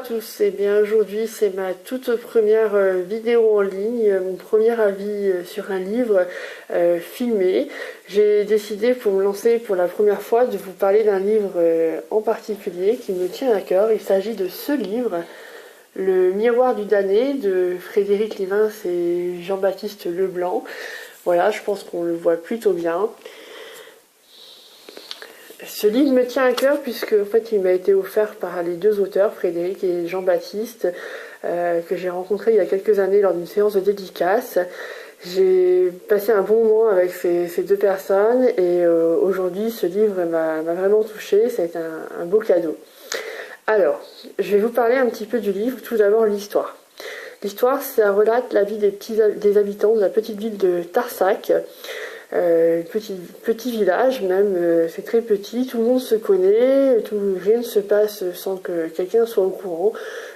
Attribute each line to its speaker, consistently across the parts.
Speaker 1: tous, et bien aujourd'hui c'est ma toute première vidéo en ligne, mon premier avis sur un livre filmé. J'ai décidé pour me lancer pour la première fois de vous parler d'un livre en particulier qui me tient à cœur. Il s'agit de ce livre, Le Miroir du damné de Frédéric Livins et Jean-Baptiste Leblanc. Voilà, je pense qu'on le voit plutôt bien. Ce livre me tient à cœur puisque en fait, il m'a été offert par les deux auteurs, Frédéric et Jean-Baptiste, que j'ai rencontrés il y a quelques années lors d'une séance de dédicace. J'ai passé un bon moment avec ces deux personnes et aujourd'hui ce livre m'a vraiment touchée, ça a été un beau cadeau. Alors, je vais vous parler un petit peu du livre, tout d'abord l'histoire. L'histoire, ça relate la vie des habitants de la petite ville de Tarsac. Petit village même, c'est très petit, tout le monde se connaît, rien ne se passe sans que quelqu'un soit au courant,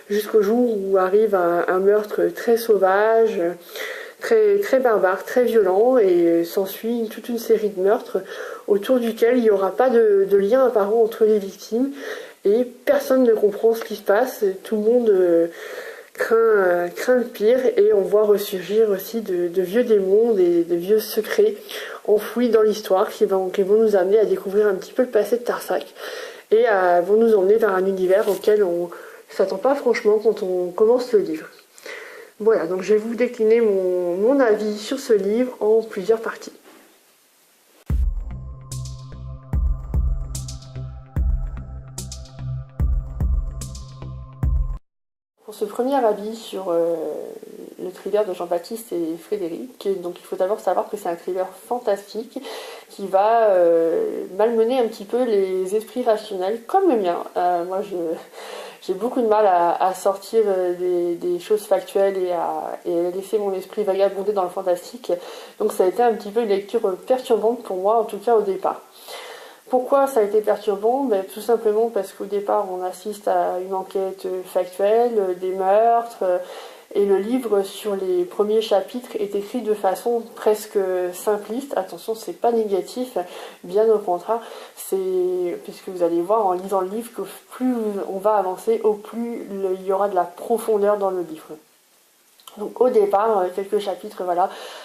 Speaker 1: jusqu'au jour où arrive un meurtre très sauvage, très barbare, très violent, et s'ensuit toute une série de meurtres autour duquel il n'y aura pas de lien apparent entre les victimes, et personne ne comprend ce qui se passe, tout le monde craint le pire, et on voit ressurgir aussi de vieux démons, de vieux secrets enfouis dans l'histoire qui vont nous amener à découvrir un petit peu le passé de Tarsac et vont nous emmener vers un univers auquel on ne s'attend pas franchement quand on commence le livre. Voilà, donc je vais vous décliner mon avis sur ce livre en plusieurs parties. Pour ce premier avis sur le thriller de Jean-Baptiste et Frédéric, donc il faut d'abord savoir que c'est un thriller fantastique qui va malmener un petit peu les esprits rationnels, comme le mien. Moi, j'ai beaucoup de mal à sortir des choses factuelles et à laisser mon esprit vagabonder dans le fantastique. Donc ça a été un petit peu une lecture perturbante pour moi, en tout cas au départ. Pourquoi ça a été perturbant? Tout simplement parce qu'au départ, on assiste à une enquête factuelle, des meurtres, et le livre, sur les premiers chapitres, est écrit de façon presque simpliste. Attention, c'est pas négatif, bien au contraire. Puisque vous allez voir en lisant le livre que plus on va avancer, au plus il y aura de la profondeur dans le livre. Donc au départ, quelques chapitres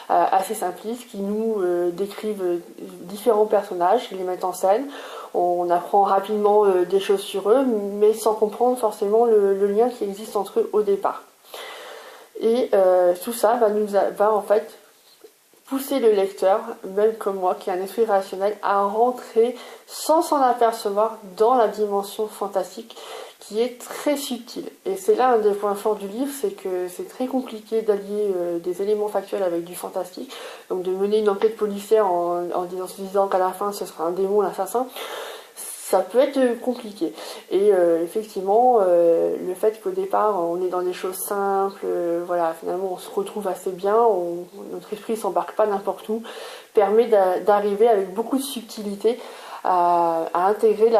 Speaker 1: assez simplistes qui nous décrivent différents personnages, qui les mettent en scène. On apprend rapidement des choses sur eux, mais sans comprendre forcément le lien qui existe entre eux au départ. Et tout ça va en fait pousser le lecteur, même comme moi, qui a un esprit rationnel, à rentrer sans s'en apercevoir dans la dimension fantastique qui est très subtile. Et c'est là un des points forts du livre, c'est que c'est très compliqué d'allier des éléments factuels avec du fantastique, donc de mener une enquête policière en se disant qu'à la fin ce sera un démon, l'assassin. Ça peut être compliqué. Et effectivement, le fait qu'au départ, on est dans des choses simples, finalement, on se retrouve assez bien, notre esprit ne s'embarque pas n'importe où, permet d'arriver avec beaucoup de subtilité à intégrer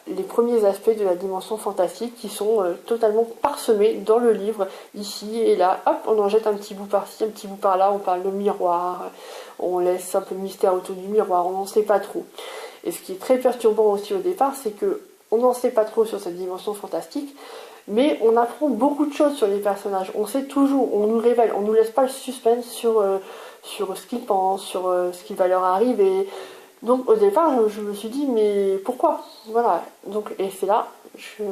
Speaker 1: les premiers aspects de la dimension fantastique qui sont totalement parsemés dans le livre, ici et là. Hop, on en jette un petit bout par-ci, un petit bout par-là, on parle de miroir, on laisse un peu de mystère autour du miroir, on n'en sait pas trop. Et ce qui est très perturbant aussi au départ, c'est que on n'en sait pas trop sur cette dimension fantastique, mais on apprend beaucoup de choses sur les personnages. On sait toujours, on nous révèle, on nous laisse pas le suspense sur ce qu'ils pensent, sur ce qui va leur arriver. Donc au départ, je me suis dit, mais pourquoi? Voilà. Donc, et c'est là, je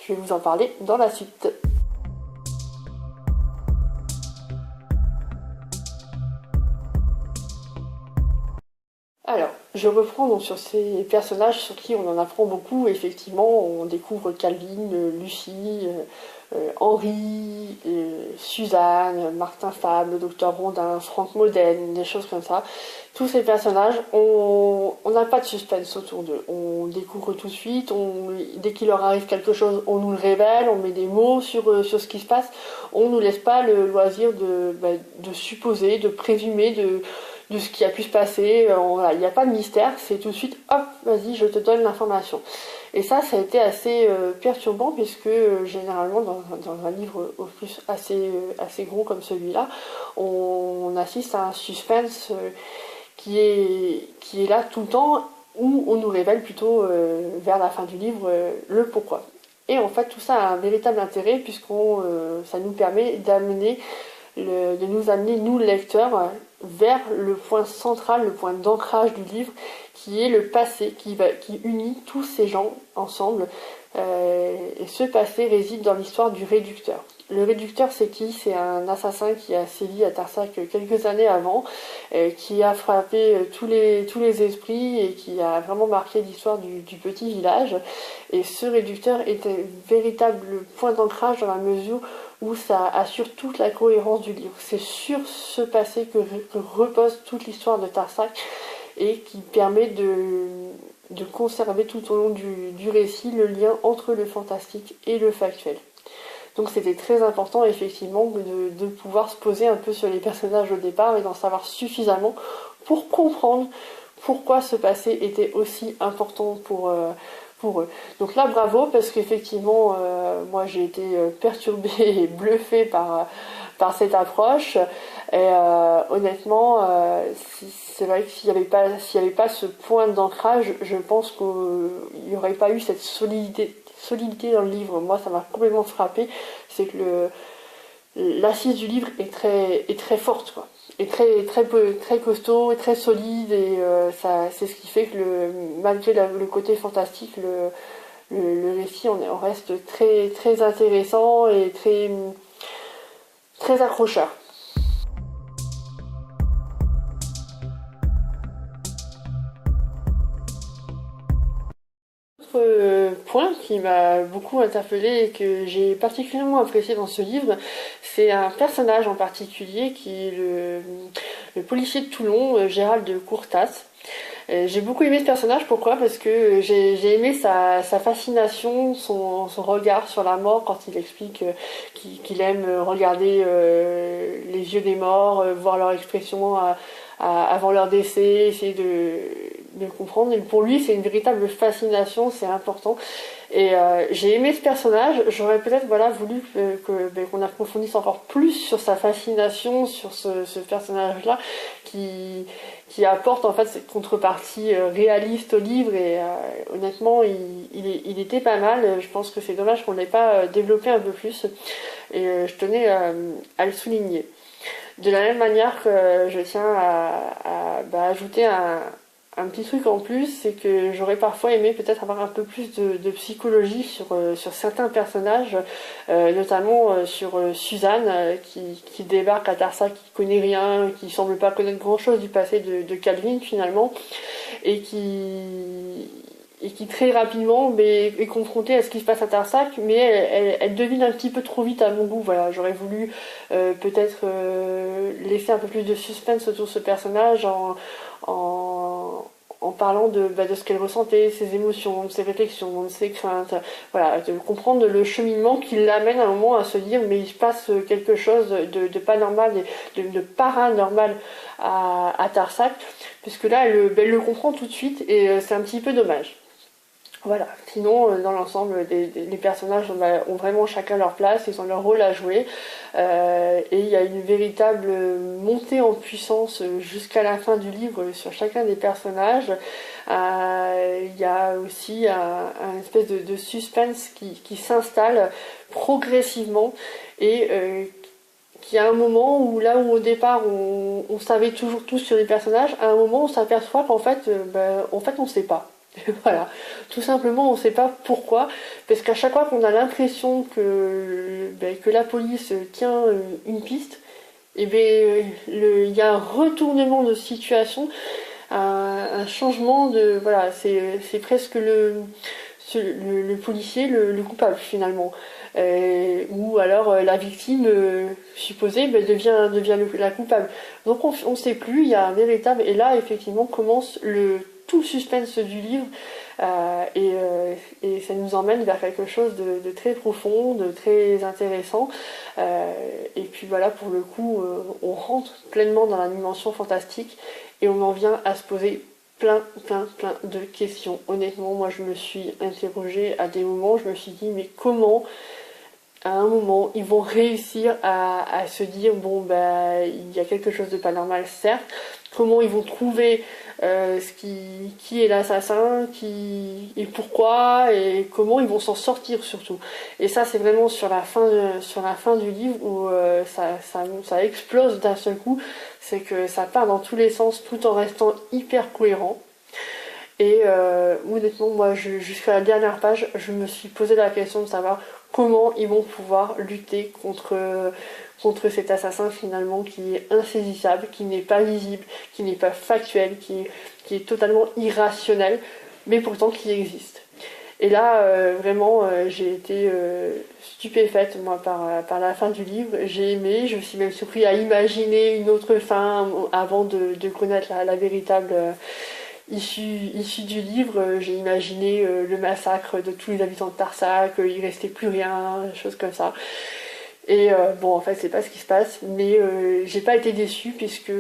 Speaker 1: vais vous en parler dans la suite. Alors, je reprends donc sur ces personnages sur qui on en apprend beaucoup. Effectivement, on découvre Calvin, Lucie, Henri, Suzanne, Martin Fable, le docteur Rondin, Franck Modène, des choses comme ça. Tous ces personnages, on n'a pas de suspense autour d'eux. On découvre tout de suite, dès qu'il leur arrive quelque chose, on nous le révèle, on met des mots sur ce qui se passe. On ne nous laisse pas le loisir de supposer, de présumer, de ce qui a pu se passer. Il n'y a pas de mystère, c'est tout de suite, hop, vas-y, je te donne l'information. Et ça a été assez perturbant puisque généralement dans un livre au plus assez gros comme celui-là, on assiste à un suspense qui est là tout le temps, où on nous révèle plutôt vers la fin du livre le pourquoi. Et en fait, tout ça a un véritable intérêt puisqu'on ça nous permet de nous amener, nous lecteurs, vers le point central, le point d'ancrage du livre, qui est le passé, qui unit tous ces gens ensemble. Et ce passé réside dans l'histoire du Réducteur. Le Réducteur, c'est qui? C'est un assassin qui a sévi à Tarsac quelques années avant, qui a frappé tous les esprits et qui a vraiment marqué l'histoire du petit village. Et ce Réducteur est un véritable point d'ancrage dans la mesure où ça assure toute la cohérence du livre. C'est sur ce passé que repose toute l'histoire de Tarsac et qui permet de conserver tout au long du récit le lien entre le fantastique et le factuel. Donc c'était très important effectivement de pouvoir se poser un peu sur les personnages au départ et d'en savoir suffisamment pour comprendre pourquoi ce passé était aussi important pour eux. Donc là bravo parce qu'effectivement moi j'ai été perturbée et bluffée par cette approche et honnêtement c'est vrai que s'il n'y avait pas ce point d'ancrage, je pense qu'il n'y aurait pas eu cette solidité dans le livre. Moi ça m'a complètement frappé, c'est que l'assise du livre est très forte quoi. Est très costaud et très solide et c'est ce qui fait que malgré le côté fantastique, le récit on reste très intéressant et très accrocheur. Point qui m'a beaucoup interpellée et que j'ai particulièrement apprécié dans ce livre, c'est un personnage en particulier qui est le policier de Toulon, Gérald de Courtas. J'ai beaucoup aimé ce personnage, pourquoi? Parce que j'ai aimé sa fascination, son regard sur la mort quand il explique qu'il aime regarder les yeux des morts, voir leur expression avant leur décès, essayer de comprendre. Et pour lui, c'est une véritable fascination, c'est important. Et j'ai aimé ce personnage. J'aurais peut-être voulu qu'on approfondisse encore plus sur sa fascination, sur ce personnage-là qui apporte en fait cette contrepartie réaliste au livre. Et honnêtement, il était pas mal. Je pense que c'est dommage qu'on ne l'ait pas développé un peu plus. Et je tenais à le souligner. De la même manière que je tiens à ajouter un petit truc en plus, c'est que j'aurais parfois aimé peut-être avoir un peu plus de psychologie sur certains personnages, notamment sur Suzanne qui débarque à Tarsac, qui connaît rien, qui semble pas connaître grand chose du passé de Calvin finalement, et qui très rapidement est confrontée à ce qui se passe à Tarsac, mais elle devine un petit peu trop vite à mon goût. Voilà, j'aurais voulu peut-être laisser un peu plus de suspense autour de ce personnage en parlant de ce qu'elle ressentait, ses émotions, de ses réflexions, de ses craintes, voilà, de comprendre le cheminement qui l'amène à un moment à se dire mais il se passe quelque chose de pas normal, de paranormal à Tarsac, puisque là elle le comprend tout de suite et c'est un petit peu dommage. Voilà, sinon dans l'ensemble les personnages ont vraiment chacun leur place, ils ont leur rôle à jouer et il y a une véritable montée en puissance jusqu'à la fin du livre sur chacun des personnages. Il y a aussi un espèce de suspense qui s'installe progressivement et qui a un moment où là où au départ on savait toujours tout sur les personnages, à un moment on s'aperçoit qu'en fait on sait pas. Voilà, tout simplement on ne sait pas pourquoi, parce qu'à chaque fois qu'on a l'impression que la police tient une piste, et il y a un retournement de situation, un changement de voilà, c'est presque le policier le coupable finalement, ou alors la victime supposée devient la coupable. Donc on ne sait plus, il y a un véritable, et là effectivement commence tout le suspense du livre et ça nous emmène vers quelque chose de très profond, de très intéressant et puis voilà, pour le coup on rentre pleinement dans la dimension fantastique et on en vient à se poser plein de questions. Honnêtement, moi je me suis interrogée à des moments, je me suis dit mais comment à un moment ils vont réussir à se dire bon il y a quelque chose de pas normal certes, comment ils vont trouver qui est l'assassin, et pourquoi, et comment ils vont s'en sortir surtout. Et ça, c'est vraiment sur la fin du livre où ça explose d'un seul coup. C'est que ça part dans tous les sens tout en restant hyper cohérent. Et honnêtement, moi, jusqu'à la dernière page, je me suis posé la question de savoir comment ils vont pouvoir lutter contre cet assassin finalement qui est insaisissable, qui n'est pas visible, qui n'est pas factuel, qui est totalement irrationnel, mais pourtant qui existe. Et là, vraiment, j'ai été stupéfaite, moi, par la fin du livre. J'ai aimé, je me suis même surpris à imaginer une autre fin avant de connaître la véritable issue du livre. J'ai imaginé le massacre de tous les habitants de Tarsac, il restait plus rien, des choses comme ça. Et bon, en fait, c'est pas ce qui se passe, mais j'ai pas été déçue puisque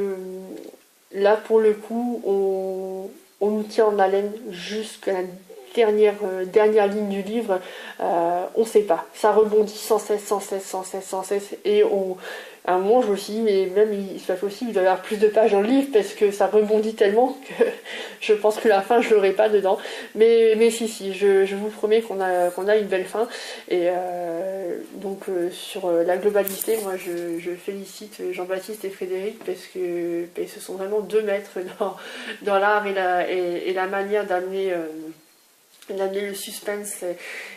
Speaker 1: là, pour le coup, on nous tient en haleine jusqu'à la dernière ligne du livre. On sait pas. Ça rebondit sans cesse, sans cesse, sans cesse, sans cesse. Et à un moment, je me suis dit, mais même c'est pas possible, il doit y avoir plus de pages dans le livre parce que ça rebondit tellement que je pense que la fin, je l'aurai pas dedans. Mais si, je vous promets qu'on a une belle fin. Et donc, sur la globalité, moi, je félicite Jean-Baptiste et Frédéric parce que ce sont vraiment deux maîtres dans l'art et la manière d'amener le suspense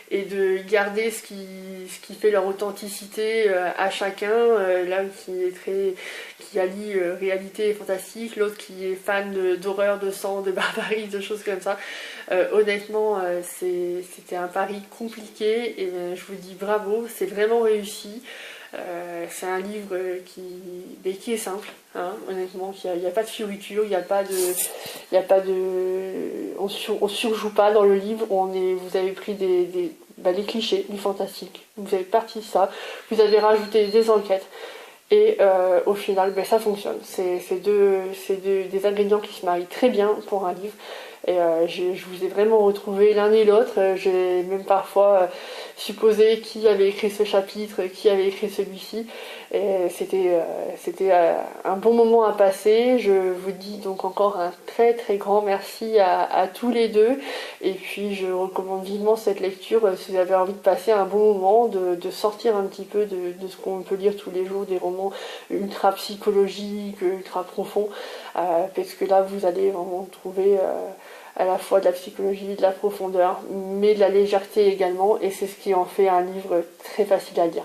Speaker 1: et de garder ce qui fait leur authenticité à chacun, l'un qui allie réalité et fantastique, l'autre qui est fan d'horreur, de sang, de barbarie, de choses comme ça. Honnêtement, c'était un pari compliqué et je vous dis bravo, c'est vraiment réussi. C'est un livre qui est simple, hein, honnêtement, il n'y a pas de fioriture, il n'y a pas de, on surjoue pas dans le livre, vous avez pris les clichés du fantastique, vous avez parti de ça, vous avez rajouté des enquêtes, et au final, ça fonctionne. C'est des ingrédients qui se marient très bien pour un livre. Et je vous ai vraiment retrouvé l'un et l'autre. J'ai même parfois supposé qui avait écrit ce chapitre, qui avait écrit celui-ci. Et c'était un bon moment à passer. Je vous dis donc encore un très très grand merci à tous les deux. Et puis je recommande vivement cette lecture si vous avez envie de passer un bon moment, de sortir un petit peu de ce qu'on peut lire tous les jours, des romans ultra psychologiques, ultra profonds. Parce que là vous allez vraiment trouver à la fois de la psychologie, de la profondeur, mais de la légèreté également, et c'est ce qui en fait un livre très facile à lire.